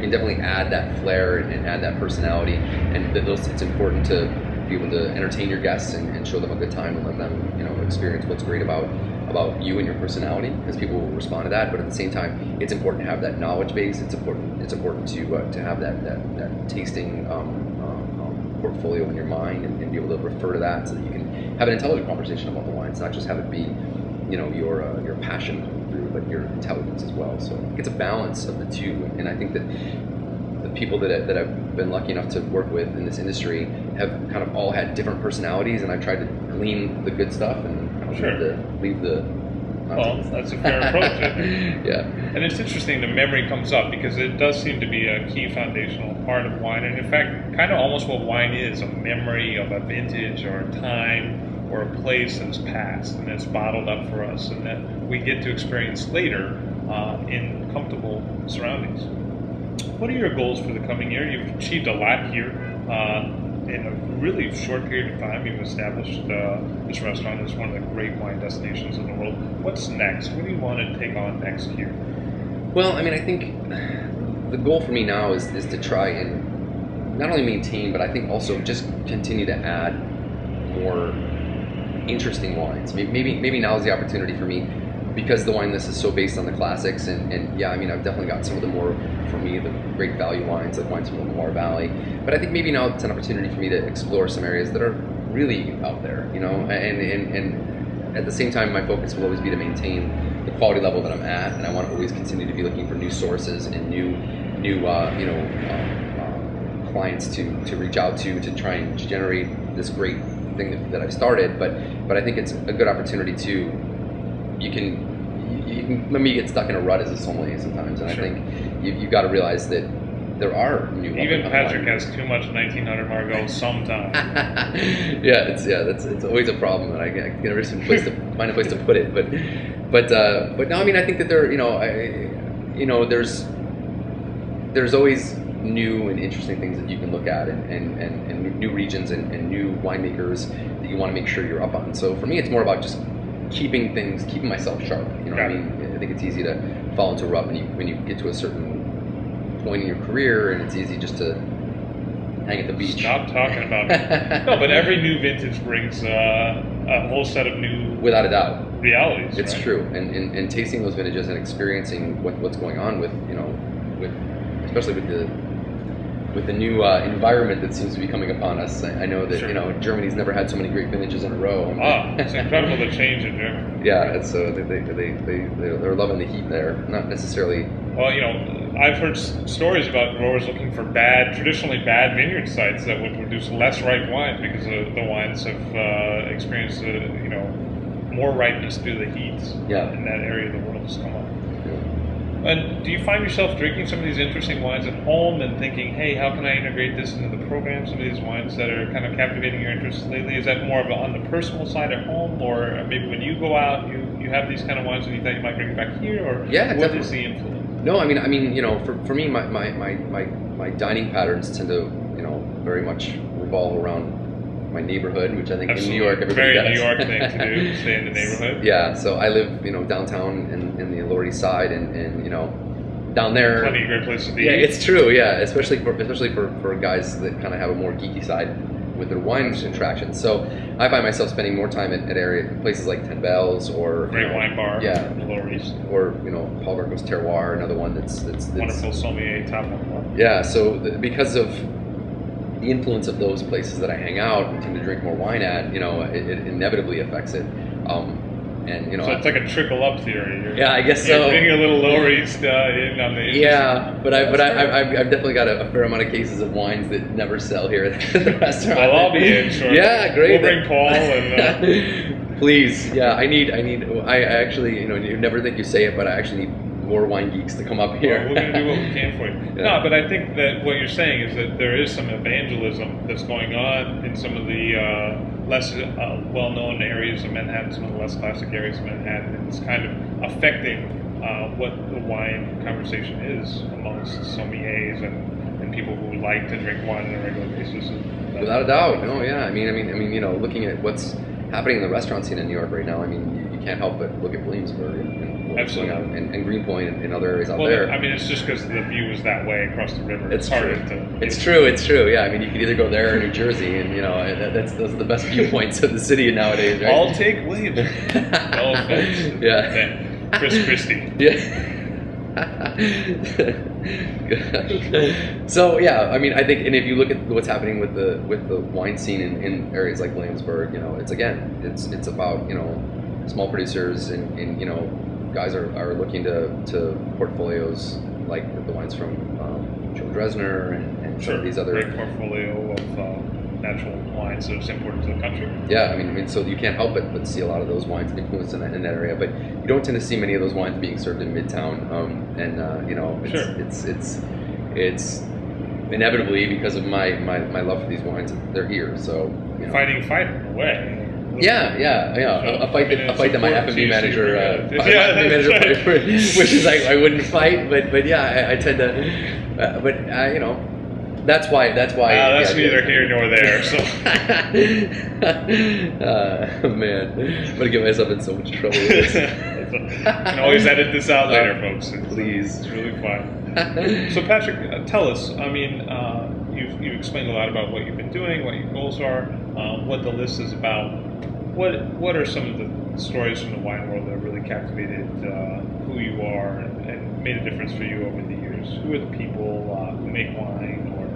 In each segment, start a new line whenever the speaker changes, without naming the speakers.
can definitely add that flair and add that personality, and it's important to be able to entertain your guests and show them a good time and let them, you know, experience what's great about you and your personality, because people will respond to that. But at the same time, it's important to have that knowledge base. It's important to have that tasting portfolio in your mind, and be able to refer to that so that you can have an intelligent conversation about the wines, not just have it be, you know, your passion through, but your intelligence as well. So it's a balance of the two, and I think that the people that I've been lucky enough to work with in this industry have kind of all had different personalities, and I've tried to glean the good stuff and leave the
well, that's a fair approach, I think.
Yeah.
And it's interesting the memory comes up, because it does seem to be a key foundational part of wine, and in fact, kind of almost what wine is, a memory of a vintage or a time or a place that's passed and that's bottled up for us, and that we get to experience later in comfortable surroundings. What are your goals for the coming year? You've achieved a lot here. In a really short period of time, you've established this restaurant as one of the great wine destinations in the world. What's next? What do you want to take on next year?
Well, I mean, I think the goal for me now is to try and not only maintain, but I think also just continue to add more interesting wines. Maybe now is the opportunity for me, because the wine list is so based on the classics, and yeah, I mean, I've definitely got some of the more, for me, the great value wines, like wines from the Loire Valley. But I think maybe now it's an opportunity for me to explore some areas that are really out there, you know, and at the same time, my focus will always be to maintain the quality level that I'm at, and I want to always continue to be looking for new sources and new clients to reach out to try and generate this great thing that I've started. But I think it's a good opportunity to, you can maybe get stuck in a rut as a sommelier sometimes, and
Sure.
I think you've got to realize that there are new.
Even Patrick has too much 1900 Margaux sometimes.
It's always a problem, and I can never find a place to put it. But no, I mean, I think that there's always new and interesting things that you can look at, and new regions and new winemakers that you want to make sure you're up on. So for me, it's more about just keeping myself sharp. You know what I mean? I think it's easy to fall into a rut when you get to a certain point in your career, and it's easy just to hang at the beach.
Stop talking about it. No, but every new vintage brings a whole set of new,
without a doubt,
realities.
It's
right?
true, and tasting those vintages and experiencing what's going on with especially with the new environment that seems to be coming upon us. I know that
Sure.
Germany's never had so many great vintages in a row.
It's incredible the change in Germany.
Yeah, it's they're loving the heat there. Not necessarily.
Well, I've heard stories about growers looking for traditionally bad vineyard sites that would produce less ripe wines because the wines have experienced more ripeness due to the heat in that area of the world has come up. And do you find yourself drinking some of these interesting wines at home and thinking, hey, how can I integrate this into the program? Some of these wines that are kind of captivating your interest lately, is that more of on the personal side at home, or maybe when you go out, you have these kind of wines and you thought you might bring it back here, or what is the influence?
No, I mean, for me, my dining patterns tend to, very much revolve around my neighborhood, which I think in New York everybody does.
Very New York thing to do, stay in the neighborhood.
Yeah, so I live, downtown in the Lower East Side, and down there.
Plenty of great places to be.
Yeah, it's true. Yeah, especially for guys that kind of have a more geeky side with their wine attractions. So I find myself spending more time at places like Ten Bells or
Great Wine Bar.
Yeah,
in the Lower East.
Or Paul Greco's Terroir, another one that's
wonderful sommelier top one.
Yeah, so because of the influence of those places that I hang out and tend to drink more wine at, it inevitably affects it. So
it's like a trickle up theory.
I guess so.
You're bringing a little Lower East in on the.
Yeah, but I've definitely got a fair amount of cases of wines that never sell here at the restaurant.
Well, I'll be in shortly.
Yeah, great.
We'll bring Paul and.
Please, yeah, I actually, you never think you say it, but I actually need more wine geeks to come up here.
Well, we're going to do what we can for you. Yeah. No, but I think that what you're saying is that there is some evangelism that's going on in some of the less well-known areas of Manhattan, some of the less classic areas of Manhattan, and it's kind of affecting what the wine conversation is amongst sommeliers and people who like to drink wine on a regular basis.
Without a doubt, no, yeah. I mean, looking at what's happening in the restaurant scene in New York right now. I mean, you can't help but look at Williamsburg and what's going on, and Greenpoint and other areas out there.
I mean, it's just because the view is that way across the river.
It's true. It's true. Yeah, I mean, you could either go there or New Jersey, and those are the best viewpoints of the city nowadays, right?
I'll take Williamsburg. No offense.
Yeah.
Chris Christie.
Yeah. So yeah, I mean, I think, and if you look at what's happening with the wine scene in areas like Williamsburg, it's about small producers and guys are looking to portfolios like the wines from Joe Dresner and some of these other
great portfolio of natural wines that are imported to the country.
Yeah, I mean, so you can't help but see a lot of those wines influenced in that area, but you don't tend to see many of those wines being served in Midtown, it's inevitably, because of my love for these wines, they're here. So
fighting away.
Yeah. A fight that my F&B manager, wishes I wouldn't fight, but yeah, I tend to, That's why.
That's neither here nor there. So,
man, I'm gonna get myself in so much trouble with this.
You can always edit this out later, folks.
Please,
it's really fun. So, Patrick, tell us. I mean, you've explained a lot about what you've been doing, what your goals are, what the list is about. What are some of the stories from the wine world that really captivated who you are and made a difference for you over the years? Who are the people who make wine or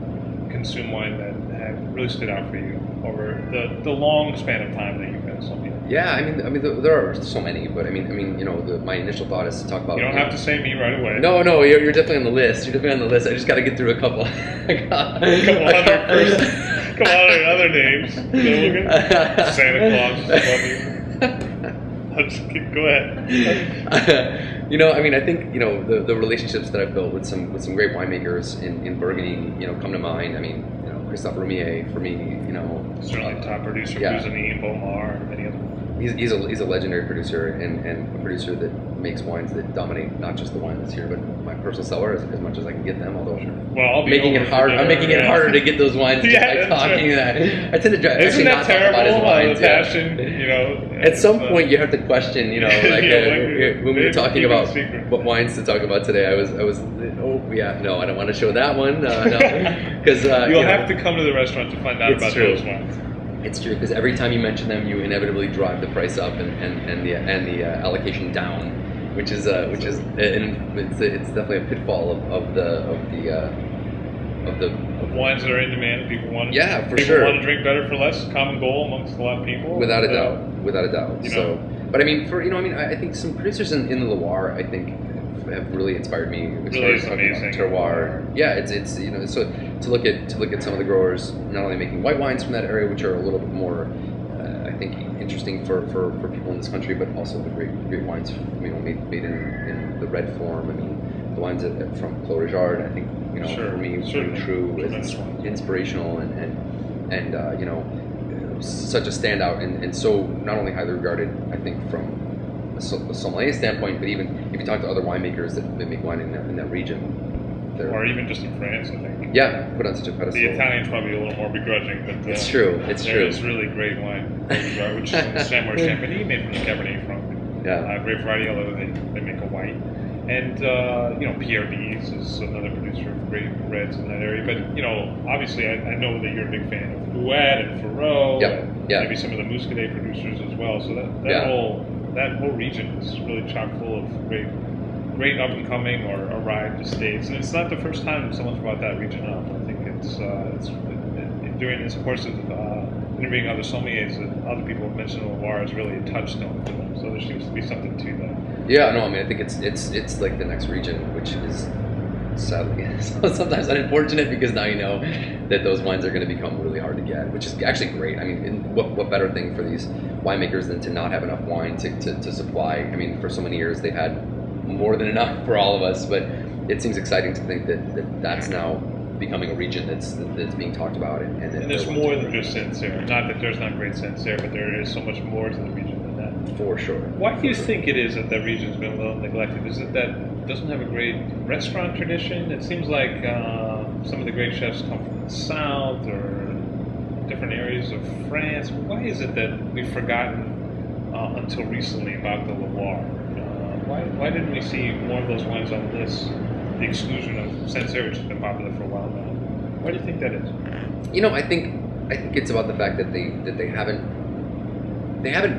consume wine that have really stood out for you over the long span of time that you've been something?
Yeah, I mean, there are so many, but I mean, my initial thought is to talk about.
You don't have to say me right away.
No, you're definitely on the list. You're definitely on the list. I just got to get through a couple.
Come on, other names. Santa Claus. Go ahead.
I think the relationships that I've built with some great winemakers in Burgundy, come to mind. I mean, Christophe Roumier for me,
certainly top producer, Cuisine, Beaumar, and many others.
He's a legendary producer and a producer that makes wines that dominate not just the wine that's here, but my personal cellar as much as I can get them. Although
I'll be
making it hard. I'm making it harder to get those wines by talking that. I tend to drive.
Isn't that terrible?
Wines,
the passion,
At some point, you have to question. When we were talking about what wines to talk about today, I was. I don't want to show that one. No, because
you'll have to come to the restaurant to find out about those wines.
It's true, because every time you mention them, you inevitably drive the price up and the allocation down, which is it's definitely a pitfall of
wines that are in demand. People want
sure.
want to drink better for less. Common goal amongst a lot of people.
Without a doubt. But I mean, I think some producers in the Loire, I think, have really inspired me.
Really amazing
terroir. Yeah, it's so to look at some of the growers not only making white wines from that area, which are a little bit more I think interesting for people in this country, but also the great wines made in the red form. I mean, the wines from Clos Rijard, I think for me true is inspirational and such a standout and so not only highly regarded, I think, from a sommelier standpoint, but even if you talk to other winemakers that make wine in that region,
or even just in France, I think.
Yeah, put on such a pedestal.
The Italians probably a little more begrudging, but
it's true.
There's really great wine, which is in Samoa Champagny, made from the Cabernet Franc.
Yeah,
great variety, although they make a white. And Pierre Bise is another producer of great reds in that area. But obviously, I know that you're a big fan of Bouet and Furreau, and maybe some of the Muscadet producers as well. So that whole region is really chock full of great up and coming or arrived estates, and it's not the first time someone's brought that region up. I think it's during this course of interviewing other sommeliers that other people have mentioned the Loire is really a touchstone for them. So there seems to be something to that.
Yeah, no, I mean, I think it's like the next region, which is sadly sometimes unfortunate, because now you know that those wines are going to become really hard to get, which is actually great. I mean, what better thing for these winemakers than to not have enough wine to supply? I mean, for so many years they've had more than enough for all of us, but it seems exciting to think that's now becoming a region that's being talked about, and
there's more than just Sancerre. Not that there's not great Sancerre, but there is so much more to the region than that.
For sure.
Why do you think it is that region's been a little neglected? Is it that it doesn't have a great restaurant tradition? It seems like some of the great chefs come from the south, or different areas of France. Why is it that we've forgotten until recently about the Loire? Why didn't we see more of those wines on this? The exclusion of Sancerre, which has been popular for a while now. Why do you think that is?
You know, I think it's about the fact that they haven't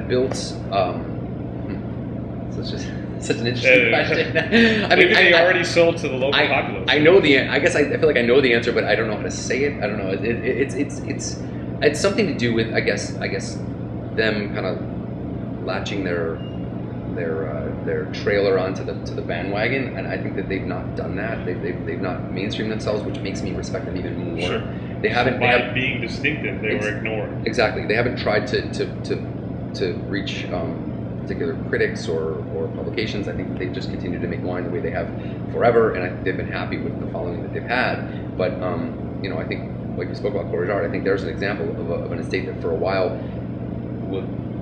built. Such an interesting question. I
Maybe
mean,
they already sold to the local populace.
I know I guess I feel like I know the answer, but I don't know how to say it. I don't know. It's something to do with I guess them kind of latching their trailer onto the bandwagon, and I think that they've not done that. They've not mainstreamed themselves, which makes me respect them even more.
Sure.
They haven't
By being distinctive, they were ignored.
Exactly. They haven't tried to reach particular critics or publications. I think they've just continued to make wine the way they have forever, and I think they've been happy with the following that they've had. But you know, I think like we spoke about Corrigard, I think there's an example of an estate that for a while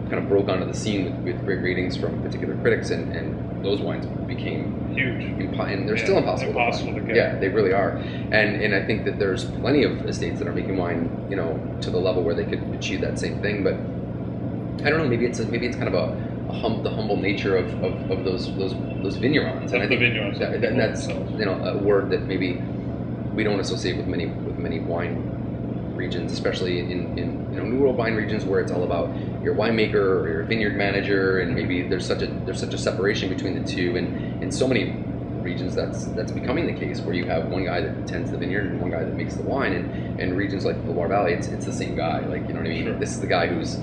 kind of broke onto the scene with great ratings from particular critics, and those wines became
huge,
and they're still impossible to get. Yeah, they really are. And I think that there's plenty of estates that are making wine, you know, to the level where they could achieve that same thing. But I don't know. Maybe it's kind of the humble nature of those vignerons. And I think that's you know a word that maybe we don't associate with many wine regions, especially in you know New World wine regions where it's all about your winemaker or your vineyard manager, and maybe there's such a separation between the two, and in so many regions that's becoming the case where you have one guy that tends the vineyard and one guy that makes the wine, and regions like the Loire Valley, it's the same guy, like, you know what I mean? Sure. This is the guy who's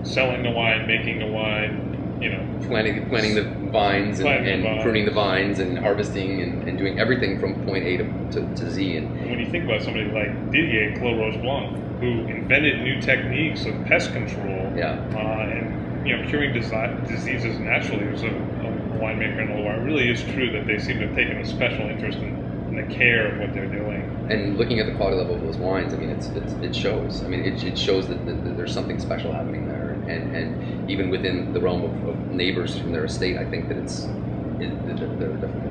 selling the wine, making the wine, you know,
planting the vines and pruning the vines and harvesting and doing everything from point A to Z. And
when you think about somebody like Didier Clos Blanc, who invented new techniques of pest control, and you know, curing diseases naturally, who's a winemaker in the Loire, it really is true that they seem to have taken a special interest in the care of what they're doing.
And looking at the quality level of those wines, I mean, it shows. I mean, it shows that there's something special happening there. And even within the realm of neighbors from their estate, I think that they're definitely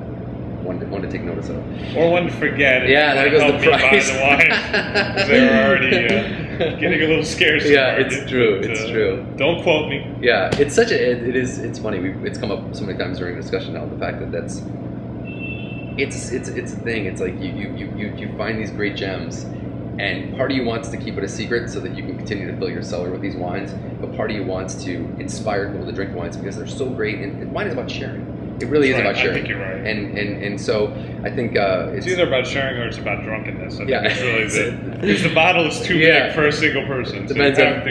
one to take notice of.
Or one to forget.
Yeah, there goes the price.
Buy the wine. They were already getting a little scarce.
Yeah, it's true. It's true.
Don't quote me.
Yeah, it's such a. It's funny. It's come up so many times during discussion now. The fact that it's a thing. It's like you find these great gems, and part of you wants to keep it a secret so that you can continue to fill your cellar with these wines, but part of you wants to inspire people to drink wines because they're so great. And wine is about sharing. It really is about sharing.
I think you're right.
And so I think it's
either about sharing or it's about drunkenness. I think it's really because the bottle is too big for a single person. So you have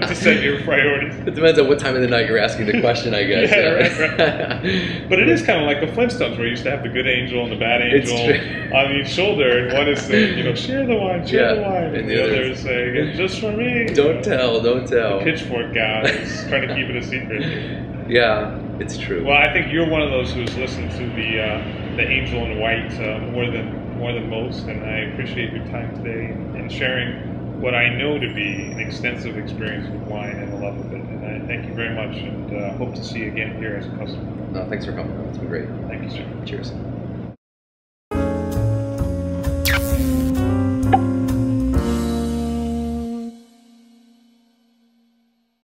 to set your priorities.
It depends on what time of the night you're asking the question, I guess.
Right. But it is kind of like the Flintstones, where you used to have the good angel and the bad angel on each shoulder, and one is saying, you know, share the wine, and the other is saying, just for me.
Don't tell.
The pitchfork guy is trying to keep it a secret.
Yeah, it's true.
Well, I think you're one of those who's listened to the Angel in White more than most, and I appreciate your time today and sharing what I know to be an extensive experience with wine and the love of it. And I thank you very much, and hope to see you again here as a customer.
No, thanks for coming. It's been great.
Thank you, sir.
Cheers.